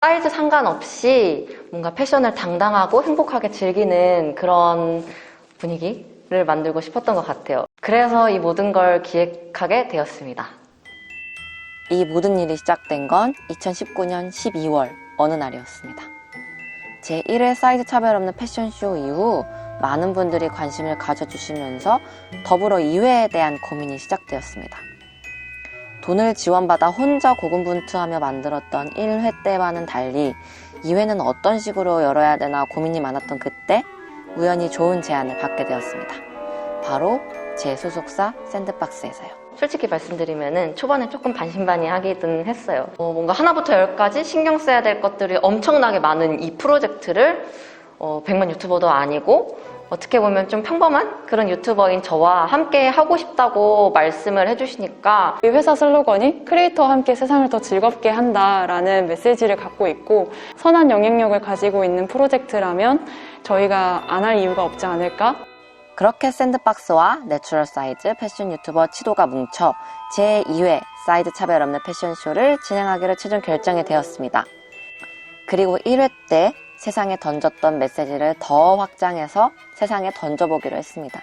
사이즈 상관없이 뭔가 패션을 당당하고 행복하게 즐기는 그런 분위기를 만들고 싶었던 것 같아요. 그래서 이 모든 걸 기획하게 되었습니다. 이 모든 일이 시작된 건 2019년 12월 어느 날이었습니다. 제1회 사이즈 차별 없는 패션쇼 이후 많은 분들이 관심을 가져주시면서 더불어 2회에 대한 고민이 시작되었습니다. 돈을 지원받아 혼자 고군분투하며 만들었던 1회 때와는 달리 2회는 어떤 식으로 열어야 되나 고민이 많았던 그때 우연히 좋은 제안을 받게 되었습니다. 바로 제 소속사 샌드박스에서요. 솔직히 말씀드리면은 초반에 조금 반신반의하기는 했어요. 뭔가 하나부터 열까지 신경 써야 될 것들이 엄청나게 많은 이 프로젝트를 100만 유튜버도 아니고 어떻게 보면 좀 평범한 그런 유튜버인 저와 함께 하고 싶다고 말씀을 해주시니까 이 회사 슬로건이 크리에이터와 함께 세상을 더 즐겁게 한다라는 메시지를 갖고 있고 선한 영향력을 가지고 있는 프로젝트라면 저희가 안 할 이유가 없지 않을까? 그렇게 샌드박스와 내추럴 사이즈 패션 유튜버 치도가 뭉쳐 제2회 사이즈 차별 없는 패션쇼를 진행하기로 최종 결정이 되었습니다. 그리고 1회 때 세상에 던졌던 메시지를 더 확장해서 세상에 던져보기로 했습니다.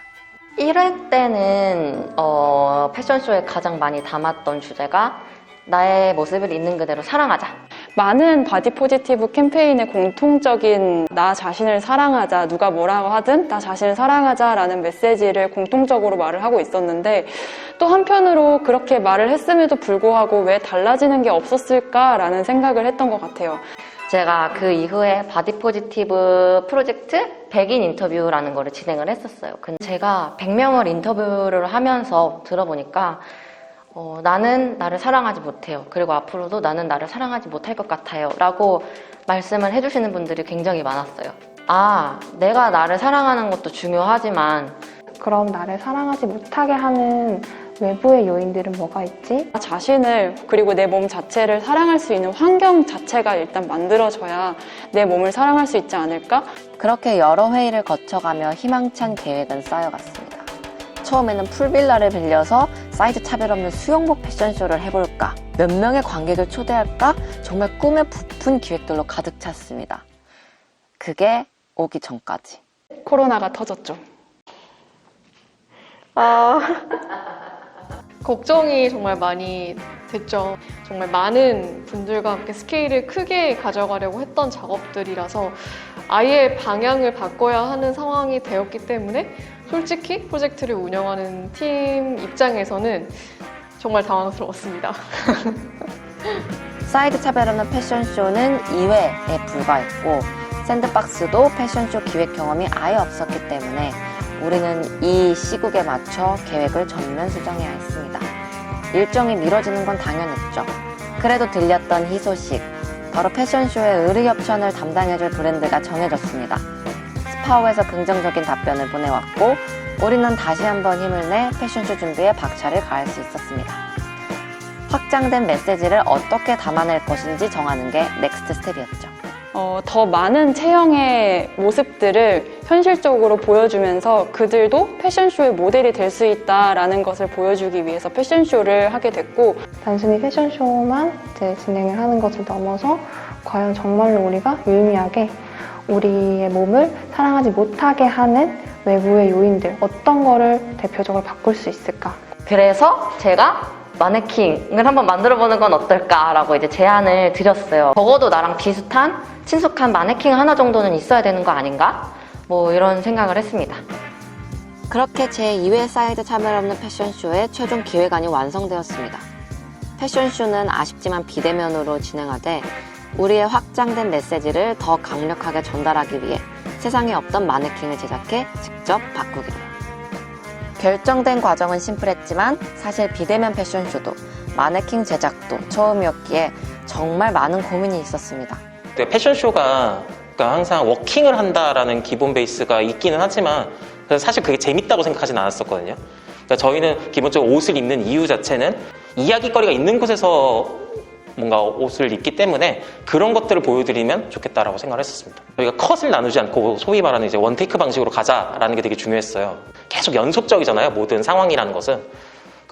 1회 때는 패션쇼에 가장 많이 담았던 주제가 나의 모습을 있는 그대로 사랑하자. 많은 바디 포지티브 캠페인의 공통적인 나 자신을 사랑하자, 누가 뭐라고 하든 나 자신을 사랑하자라는 메시지를 공통적으로 말을 하고 있었는데 또 한편으로 그렇게 말을 했음에도 불구하고 왜 달라지는 게 없었을까라는 생각을 했던 것 같아요. 제가 그 이후에 바디 포지티브 프로젝트 100인 인터뷰라는 거를 진행을 했었어요. 근데 제가 100명을 인터뷰를 하면서 들어보니까 나는 나를 사랑하지 못해요. 그리고 앞으로도 나는 나를 사랑하지 못할 것 같아요. 라고 말씀을 해주시는 분들이 굉장히 많았어요. 아, 내가 나를 사랑하는 것도 중요하지만 그럼 나를 사랑하지 못하게 하는 외부의 요인들은 뭐가 있지? 나 자신을 그리고 내 몸 자체를 사랑할 수 있는 환경 자체가 일단 만들어져야 내 몸을 사랑할 수 있지 않을까? 그렇게 여러 회의를 거쳐가며 희망찬 계획은 쌓여갔습니다. 처음에는 풀빌라를 빌려서 사이즈 차별 없는 수영복 패션쇼를 해볼까? 몇 명의 관객을 초대할까? 정말 꿈에 부푼 기획들로 가득 찼습니다. 그게 오기 전까지. 코로나가 터졌죠. 걱정이 정말 많이 됐죠. 정말 많은 분들과 함께 스케일을 크게 가져가려고 했던 작업들이라서 아예 방향을 바꿔야 하는 상황이 되었기 때문에 솔직히 프로젝트를 운영하는 팀 입장에서는 정말 당황스러웠습니다. 사이즈 차별 없는 패션쇼는 2회에 불과했고 샌드박스도 패션쇼 기획 경험이 아예 없었기 때문에 우리는 이 시국에 맞춰 계획을 전면 수정해야 했습니다. 일정이 미뤄지는 건 당연했죠. 그래도 들렸던 희소식, 바로 패션쇼의 의뢰협찬을 담당해줄 브랜드가 정해졌습니다. 스파오에서 긍정적인 답변을 보내왔고 우리는 다시 한번 힘을 내 패션쇼 준비에 박차를 가할 수 있었습니다. 확장된 메시지를 어떻게 담아낼 것인지 정하는 게 넥스트 스텝이었죠. 더 많은 체형의 모습들을 현실적으로 보여주면서 그들도 패션쇼의 모델이 될 수 있다라는 것을 보여주기 위해서 패션쇼를 하게 됐고 단순히 패션쇼만 이제 진행을 하는 것을 넘어서 과연 정말로 우리가 유의미하게 우리의 몸을 사랑하지 못하게 하는 외부의 요인들 어떤 거를 대표적으로 바꿀 수 있을까? 그래서 제가 마네킹을 한번 만들어보는 건 어떨까라고 이제 제안을 드렸어요. 적어도 나랑 비슷한 친숙한 마네킹 하나 정도는 있어야 되는 거 아닌가? 뭐 이런 생각을 했습니다. 그렇게 제2회 사이즈 차별 없는 패션쇼의 최종 기획안이 완성되었습니다. 패션쇼는 아쉽지만 비대면으로 진행하되 우리의 확장된 메시지를 더 강력하게 전달하기 위해 세상에 없던 마네킹을 제작해 직접 바꾸기로. 결정된 과정은 심플했지만 사실 비대면 패션쇼도 마네킹 제작도 처음이었기에 정말 많은 고민이 있었습니다. 패션쇼가 항상 워킹을 한다라는 기본 베이스가 있기는 하지만 사실 그게 재밌다고 생각하진 않았었거든요. 그러니까 저희는 기본적으로 옷을 입는 이유 자체는 이야기거리가 있는 곳에서 뭔가 옷을 입기 때문에 그런 것들을 보여드리면 좋겠다라고 생각을 했었습니다. 저희가 컷을 나누지 않고 소위 말하는 이제 원테이크 방식으로 가자라는 게 되게 중요했어요. 계속 연속적이잖아요, 모든 상황이라는 것은.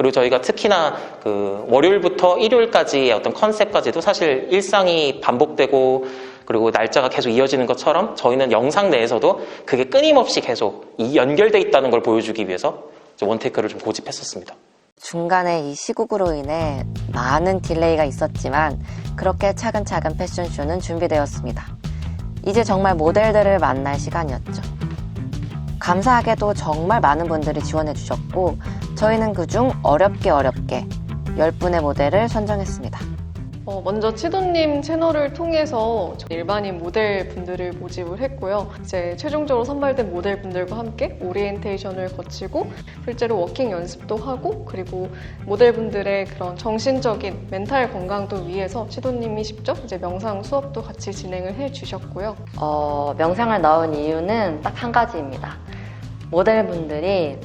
그리고 저희가 특히나 그 월요일부터 일요일까지의 어떤 컨셉까지도 사실 일상이 반복되고 그리고 날짜가 계속 이어지는 것처럼 저희는 영상 내에서도 그게 끊임없이 계속 연결돼 있다는 걸 보여주기 위해서 원테이크를 좀 고집했었습니다. 중간에 이 시국으로 인해 많은 딜레이가 있었지만 그렇게 차근차근 패션쇼는 준비되었습니다. 이제 정말 모델들을 만날 시간이었죠. 감사하게도 정말 많은 분들이 지원해 주셨고 저희는 그중 어렵게 10분의 모델을 선정했습니다. 먼저 치도님 채널을 통해서 일반인 모델분들을 모집을 했고요. 이제 최종적으로 선발된 모델분들과 함께 오리엔테이션을 거치고 실제로 워킹 연습도 하고 그리고 모델분들의 그런 정신적인 멘탈 건강도 위해서 치도님이 직접 이제 명상 수업도 같이 진행을 해주셨고요. 명상을 넣은 이유는 딱 한 가지입니다. 모델분들이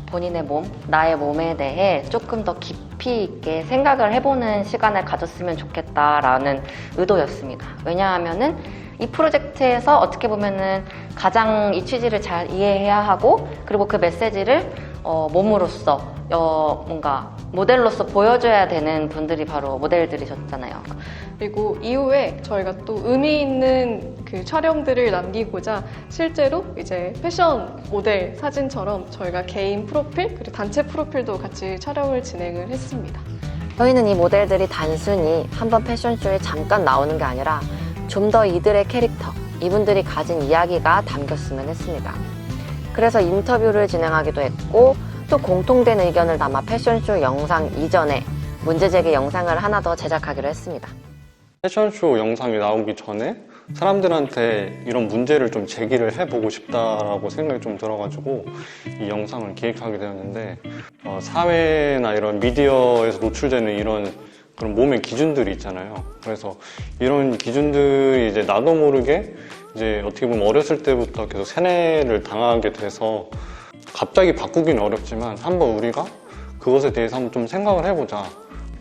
본인의 몸, 나의 몸에 대해 조금 더 깊이 있게 생각을 해보는 시간을 가졌으면 좋겠다라는 의도였습니다. 왜냐하면은 이 프로젝트에서 어떻게 보면은 가장 이 취지를 잘 이해해야 하고 그리고 그 메시지를 몸으로써 뭔가 모델로서 보여줘야 되는 분들이 바로 모델들이셨잖아요. 그리고 이후에 저희가 또 의미 있는 그 촬영들을 남기고자 실제로 이제 패션 모델 사진처럼 저희가 개인 프로필 그리고 단체 프로필도 같이 촬영을 진행을 했습니다. 저희는 이 모델들이 단순히 한번 패션쇼에 잠깐 나오는 게 아니라 좀 더 이들의 캐릭터, 이분들이 가진 이야기가 담겼으면 했습니다. 그래서 인터뷰를 진행하기도 했고 또 공통된 의견을 담아 패션쇼 영상 이전에 문제제기 영상을 하나 더 제작하기로 했습니다. 패션쇼 영상이 나오기 전에 사람들한테 이런 문제를 좀 제기를 해보고 싶다라고 생각이 좀 들어가지고 이 영상을 기획하게 되었는데 사회나 이런 미디어에서 노출되는 이런 그런 몸의 기준들이 있잖아요. 그래서 이런 기준들이 이제 나도 모르게 이제 어떻게 보면 어렸을 때부터 계속 세뇌를 당하게 돼서 갑자기 바꾸기는 어렵지만 한번 우리가 그것에 대해서 한번 좀 생각을 해보자.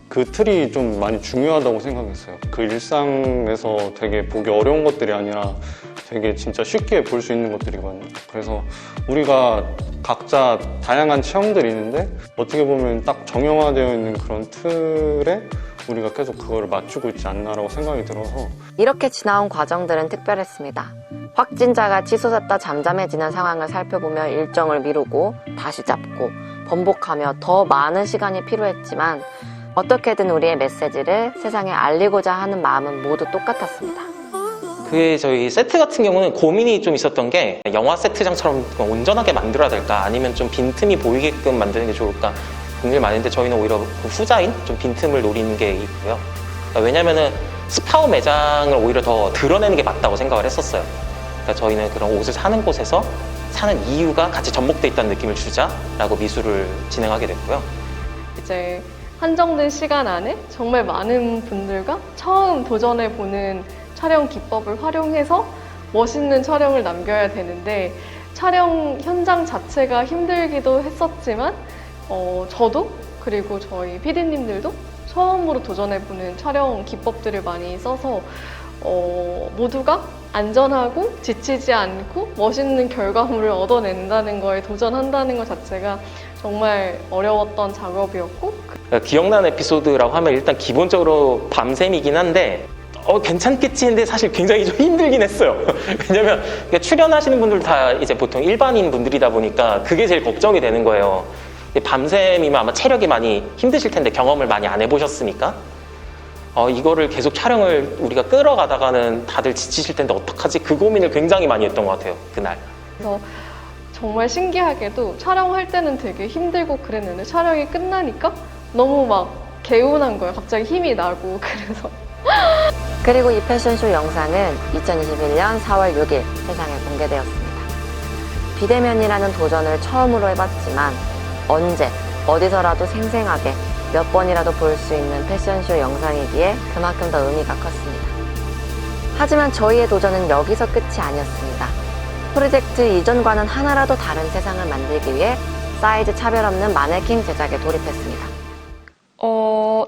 그 틀이 좀 많이 중요하다고 생각했어요. 그 일상에서 되게 보기 어려운 것들이 아니라 되게 진짜 쉽게 볼 수 있는 것들이거든요. 그래서 우리가 각자 다양한 체형들이 있는데 어떻게 보면 딱 정형화되어 있는 그런 틀에 우리가 계속 그거를 맞추고 있지 않나라고 생각이 들어서 이렇게 지나온 과정들은 특별했습니다. 확진자가 치솟았다 잠잠해지는 상황을 살펴보며 일정을 미루고 다시 잡고 번복하며 더 많은 시간이 필요했지만 어떻게든 우리의 메시지를 세상에 알리고자 하는 마음은 모두 똑같았습니다. 그게 저희 세트 같은 경우는 고민이 좀 있었던 게 영화 세트장처럼 온전하게 만들어야 될까 아니면 좀 빈틈이 보이게끔 만드는 게 좋을까 고민이 많은데 저희는 오히려 그 후자인 좀 빈틈을 노리는 게 있고요. 그러니까 왜냐면은 스파오 매장을 오히려 더 드러내는 게 맞다고 생각을 했었어요. 그러니까 저희는 그런 옷을 사는 곳에서 사는 이유가 같이 접목돼 있다는 느낌을 주자라고 미술을 진행하게 됐고요. 이제 한정된 시간 안에 정말 많은 분들과 처음 도전해보는 촬영 기법을 활용해서 멋있는 촬영을 남겨야 되는데 촬영 현장 자체가 힘들기도 했었지만 저도 그리고 저희 PD님들도 처음으로 도전해보는 촬영 기법들을 많이 써서 모두가 안전하고 지치지 않고 멋있는 결과물을 얻어낸다는 거에 도전한다는 것 자체가 정말 어려웠던 작업이었고 기억나는 에피소드라고 하면 일단 기본적으로 밤샘이긴 한데 괜찮겠지 했는데 사실 굉장히 좀 힘들긴 했어요. 왜냐면 출연하시는 분들 다 이제 보통 일반인 분들이다 보니까 그게 제일 걱정이 되는 거예요. 밤샘이면 아마 체력이 많이 힘드실 텐데 경험을 많이 안 해보셨으니까 이거를 계속 촬영을 우리가 끌어가다가는 다들 지치실 텐데 어떡하지? 그 고민을 굉장히 많이 했던 것 같아요, 그날. 그래서 정말 신기하게도 촬영할 때는 되게 힘들고 그랬는데 촬영이 끝나니까 너무 막 개운한 거예요. 갑자기 힘이 나고 그래서 그리고 이 패션쇼 영상은 2021년 4월 6일 세상에 공개되었습니다. 비대면이라는 도전을 처음으로 해봤지만 언제, 어디서라도 생생하게 몇 번이라도 볼 수 있는 패션쇼 영상이기에 그만큼 더 의미가 컸습니다. 하지만 저희의 도전은 여기서 끝이 아니었습니다. 프로젝트 이전과는 하나라도 다른 세상을 만들기 위해 사이즈 차별 없는 마네킹 제작에 돌입했습니다.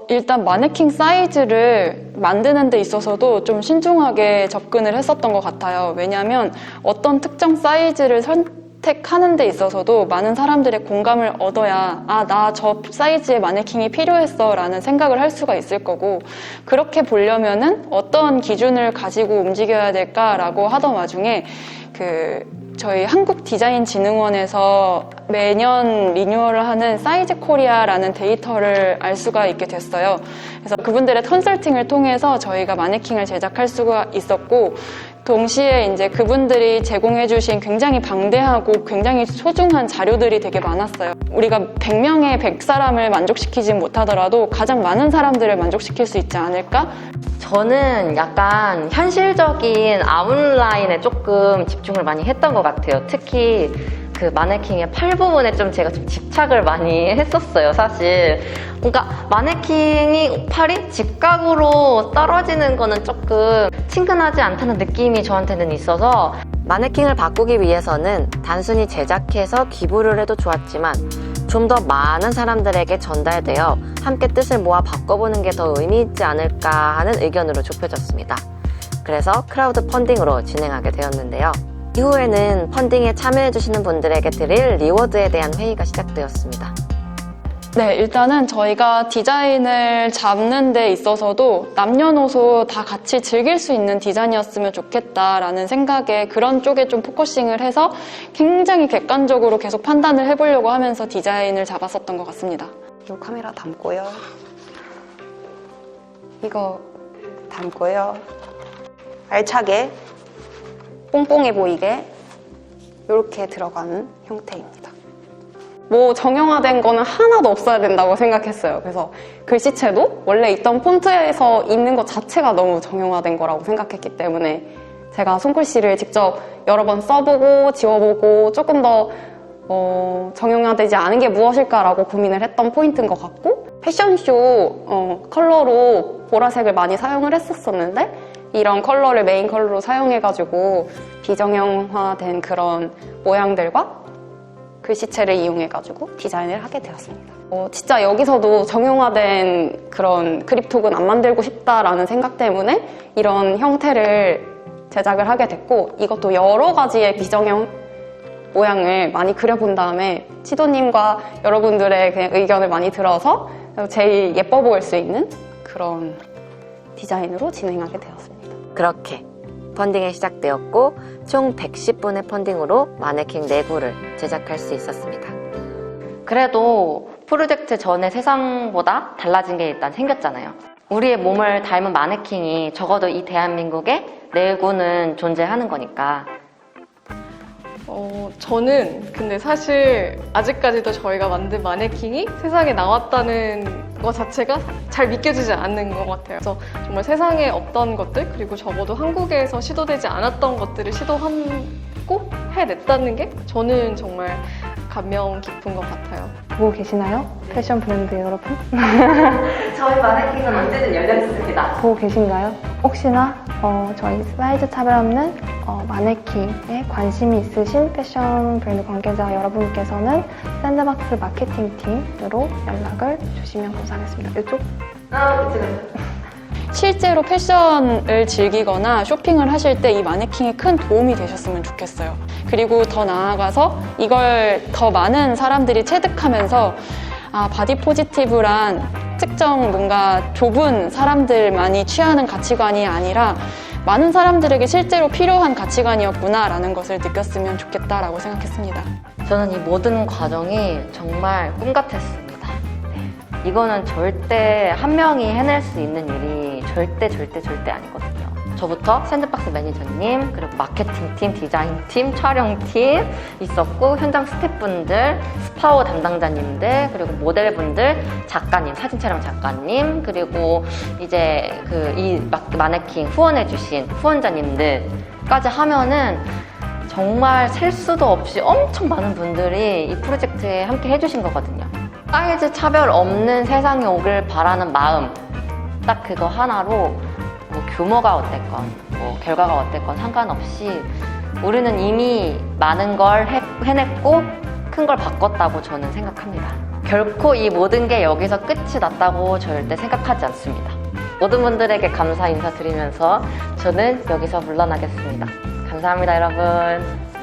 일단 마네킹 사이즈를 만드는 데 있어서도 좀 신중하게 접근을 했었던 것 같아요. 왜냐하면 어떤 특정 사이즈를 선택하는 데 있어서도 많은 사람들의 공감을 얻어야 아, 나 저 사이즈의 마네킹이 필요했어 라는 생각을 할 수가 있을 거고, 그렇게 보려면은 어떤 기준을 가지고 움직여야 될까라고 하던 와중에 저희 한국디자인진흥원에서 매년 리뉴얼을 하는 사이즈 코리아라는 데이터를 알 수가 있게 됐어요. 그래서 그분들의 컨설팅을 통해서 저희가 마네킹을 제작할 수가 있었고, 동시에 이제 그분들이 제공해주신 굉장히 방대하고 굉장히 소중한 자료들이 되게 많았어요. 우리가 100명의 100사람을 만족시키지 못하더라도 가장 많은 사람들을 만족시킬 수 있지 않을까? 저는 약간 현실적인 아웃라인에 조금 집중을 많이 했던 것 같아요. 특히 그 마네킹의 팔 부분에 제가 좀 집착을 많이 했었어요, 사실. 그러니까 마네킹이 팔이 직각으로 떨어지는 거는 조금 친근하지 않다는 느낌이 저한테는 있어서, 마네킹을 바꾸기 위해서는 단순히 제작해서 기부를 해도 좋았지만 좀 더 많은 사람들에게 전달되어 함께 뜻을 모아 바꿔보는 게 더 의미 있지 않을까 하는 의견으로 좁혀졌습니다. 그래서 크라우드 펀딩으로 진행하게 되었는데요. 이후에는 펀딩에 참여해주시는 분들에게 드릴 리워드에 대한 회의가 시작되었습니다. 네, 일단은 저희가 디자인을 잡는 데 있어서도 남녀노소 다 같이 즐길 수 있는 디자인이었으면 좋겠다라는 생각에 그런 쪽에 좀 포커싱을 해서 굉장히 객관적으로 계속 판단을 해보려고 하면서 디자인을 잡았었던 것 같습니다. 이 카메라 담고요. 이거 담고요. 알차게 뽕뽕해 보이게 이렇게 들어가는 형태입니다. 뭐 정형화된 거는 하나도 없어야 된다고 생각했어요. 그래서 글씨체도 원래 있던 폰트에서 있는 것 자체가 너무 정형화된 거라고 생각했기 때문에 제가 손글씨를 직접 여러 번 써보고 지워보고 조금 더 정형화되지 않은 게 무엇일까라고 고민을 했던 포인트인 것 같고, 패션쇼 컬러로 보라색을 많이 사용을 했었는데 이런 컬러를 메인 컬러로 사용해가지고 비정형화된 그런 모양들과 글씨체를 이용해가지고 디자인을 하게 되었습니다. 진짜 여기서도 정형화된 그런 크립톡은 안 만들고 싶다라는 생각 때문에 이런 형태를 제작을 하게 됐고, 이것도 여러 가지의 비정형 모양을 많이 그려본 다음에 치도님과 여러분들의 그냥 의견을 많이 들어서 제일 예뻐 보일 수 있는 그런 디자인으로 진행하게 되었습니다. 그렇게 펀딩이 시작되었고 총 110분의 펀딩으로 마네킹 4구를 제작할 수 있었습니다. 그래도 프로젝트 전의 세상보다 달라진 게 일단 생겼잖아요. 우리의 몸을 닮은 마네킹이 적어도 이 대한민국에 4구는 존재하는 거니까. 저는 근데 사실 아직까지도 저희가 만든 마네킹이 세상에 나왔다는 것 자체가 잘 믿겨지지 않는 것 같아요. 그래서 정말 세상에 없던 것들, 그리고 적어도 한국에서 시도되지 않았던 것들을 시도하고 해냈다는 게 저는 정말 감명 깊은 것 같아요. 보고 계시나요? 패션 브랜드 여러분? 저희 마네킹은 언제든 열려 있습니다. 보고 계신가요? 혹시나 저희 사이즈 차별 없는 마네킹에 관심이 있으신 패션 브랜드 관계자 여러분께서는 샌드박스 마케팅팀으로 연락을 주시면 감사하겠습니다. 이쪽? 그치. 실제로 패션을 즐기거나 쇼핑을 하실 때 이 마네킹이 큰 도움이 되셨으면 좋겠어요. 그리고 더 나아가서 이걸 더 많은 사람들이 체득하면서 바디 포지티브란 특정 뭔가 좁은 사람들만이 취하는 가치관이 아니라 많은 사람들에게 실제로 필요한 가치관이었구나라는 것을 느꼈으면 좋겠다라고 생각했습니다. 저는 이 모든 과정이 정말 꿈 같았습니다. 이거는 절대 한 명이 해낼 수 있는 일이 절대 아니거든요. 저부터 샌드박스 매니저님, 그리고 마케팅팀, 디자인팀, 촬영팀 있었고, 현장 스태프분들, 스파오 담당자님들, 그리고 모델분들, 작가님, 사진 촬영 작가님, 그리고 이제 이 마네킹 후원해주신 후원자님들까지 하면은 정말 셀 수도 없이 엄청 많은 분들이 이 프로젝트에 함께 해주신 거거든요. 사이즈 차별 없는 세상이 오길 바라는 마음, 딱 그거 하나로 뭐 규모가 어땠건 뭐 결과가 어땠건 상관없이 우리는 이미 많은 걸 해냈고 큰 걸 바꿨다고 저는 생각합니다. 결코 이 모든 게 여기서 끝이 났다고 절대 생각하지 않습니다. 모든 분들에게 감사 인사드리면서 저는 여기서 물러나겠습니다. 감사합니다, 여러분.